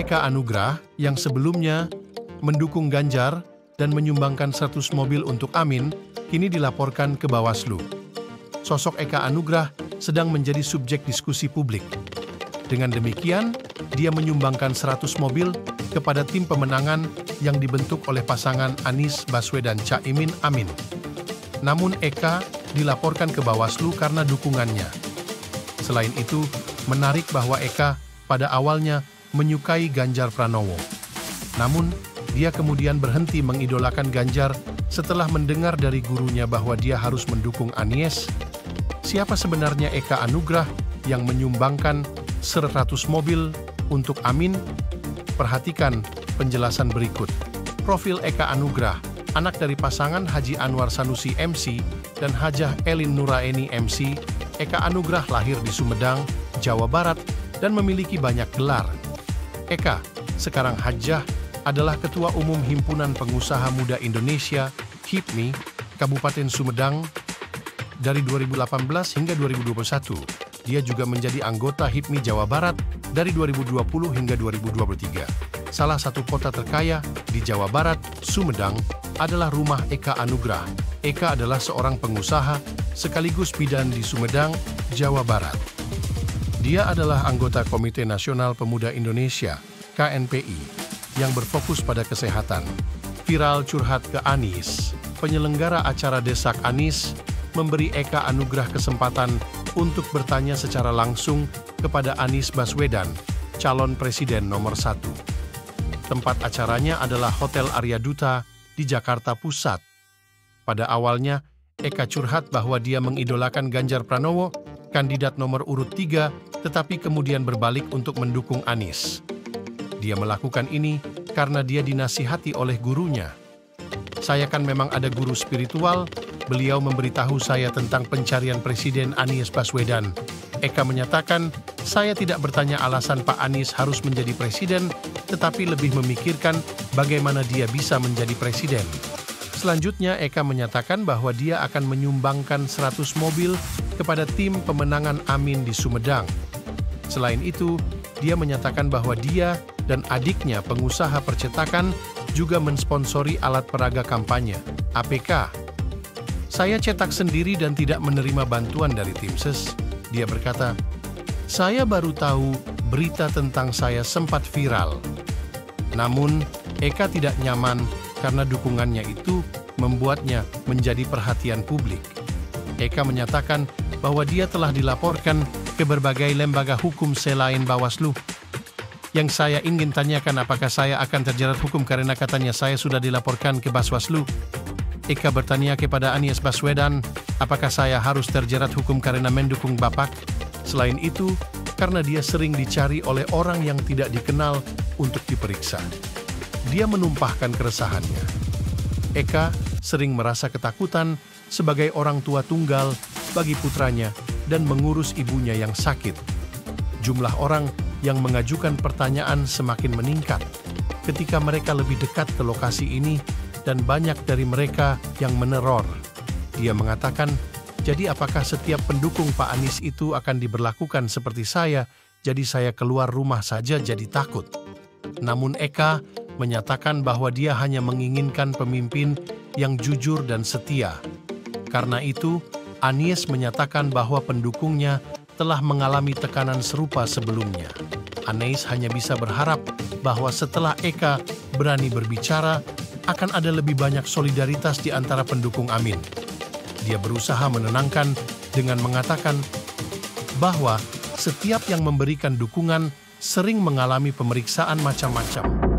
Eka Anugrah yang sebelumnya mendukung Ganjar dan menyumbangkan 100 mobil untuk Amin, kini dilaporkan ke Bawaslu. Sosok Eka Anugrah sedang menjadi subjek diskusi publik. Dengan demikian, dia menyumbangkan 100 mobil kepada tim pemenangan yang dibentuk oleh pasangan Anies Baswedan Caimin Amin. Namun Eka dilaporkan ke Bawaslu karena dukungannya. Selain itu, menarik bahwa Eka pada awalnya menyukai Ganjar Pranowo. Namun, dia kemudian berhenti mengidolakan Ganjar setelah mendengar dari gurunya bahwa dia harus mendukung Anies. Siapa sebenarnya Eka Anugrah yang menyumbangkan 100 mobil untuk Amin? Perhatikan penjelasan berikut. Profil Eka Anugrah, anak dari pasangan Haji Anwar Sanusi MC dan Hajah Elin Nuraini MC. Eka Anugrah lahir di Sumedang, Jawa Barat, dan memiliki banyak gelar. Eka, sekarang Hajah, adalah Ketua Umum Himpunan Pengusaha Muda Indonesia, HIPMI, Kabupaten Sumedang, dari 2018 hingga 2021. Dia juga menjadi anggota HIPMI Jawa Barat dari 2020 hingga 2023. Salah satu kota terkaya di Jawa Barat, Sumedang, adalah rumah Eka Anugrah. Eka adalah seorang pengusaha sekaligus bidan di Sumedang, Jawa Barat. Dia adalah anggota Komite Nasional Pemuda Indonesia, KNPI, yang berfokus pada kesehatan. Viral curhat ke Anies. Penyelenggara acara Desak Anies memberi Eka Anugrah kesempatan untuk bertanya secara langsung kepada Anies Baswedan, calon presiden nomor 1. Tempat acaranya adalah Hotel Arya Duta di Jakarta Pusat. Pada awalnya, Eka curhat bahwa dia mengidolakan Ganjar Pranowo, kandidat nomor urut 3, tetapi kemudian berbalik untuk mendukung Anies. Dia melakukan ini karena dia dinasihati oleh gurunya. Saya kan memang ada guru spiritual, beliau memberitahu saya tentang pencarian Presiden Anies Baswedan. Eka menyatakan, saya tidak bertanya alasan Pak Anies harus menjadi presiden, tetapi lebih memikirkan bagaimana dia bisa menjadi presiden. Selanjutnya, Eka menyatakan bahwa dia akan menyumbangkan 100 mobil kepada tim pemenangan Amin di Sumedang. Selain itu, dia menyatakan bahwa dia dan adiknya pengusaha percetakan juga mensponsori alat peraga kampanye, APK. Saya cetak sendiri dan tidak menerima bantuan dari tim ses. Dia berkata, saya baru tahu berita tentang saya sempat viral. Namun, Eka tidak nyaman karena dukungannya itu membuatnya menjadi perhatian publik. Eka menyatakan bahwa dia telah dilaporkan ke berbagai lembaga hukum selain Bawaslu. Yang saya ingin tanyakan apakah saya akan terjerat hukum karena katanya saya sudah dilaporkan ke Bawaslu. Eka bertanya kepada Anies Baswedan, apakah saya harus terjerat hukum karena mendukung Bapak? Selain itu, karena dia sering dicari oleh orang yang tidak dikenal untuk diperiksa. Dia menumpahkan keresahannya. Eka sering merasa ketakutan sebagai orang tua tunggal bagi putranya dan mengurus ibunya yang sakit. Jumlah orang yang mengajukan pertanyaan semakin meningkat ketika mereka lebih dekat ke lokasi ini dan banyak dari mereka yang meneror. Dia mengatakan, jadi apakah setiap pendukung Pak Anies itu akan diberlakukan seperti saya, jadi saya keluar rumah saja jadi takut. Namun Eka menyatakan bahwa dia hanya menginginkan pemimpin yang jujur dan setia. Karena itu, Anies menyatakan bahwa pendukungnya telah mengalami tekanan serupa sebelumnya. Anies hanya bisa berharap bahwa setelah Eka berani berbicara, akan ada lebih banyak solidaritas di antara pendukung Amin. Dia berusaha menenangkan dengan mengatakan bahwa setiap yang memberikan dukungan sering mengalami pemeriksaan macam-macam.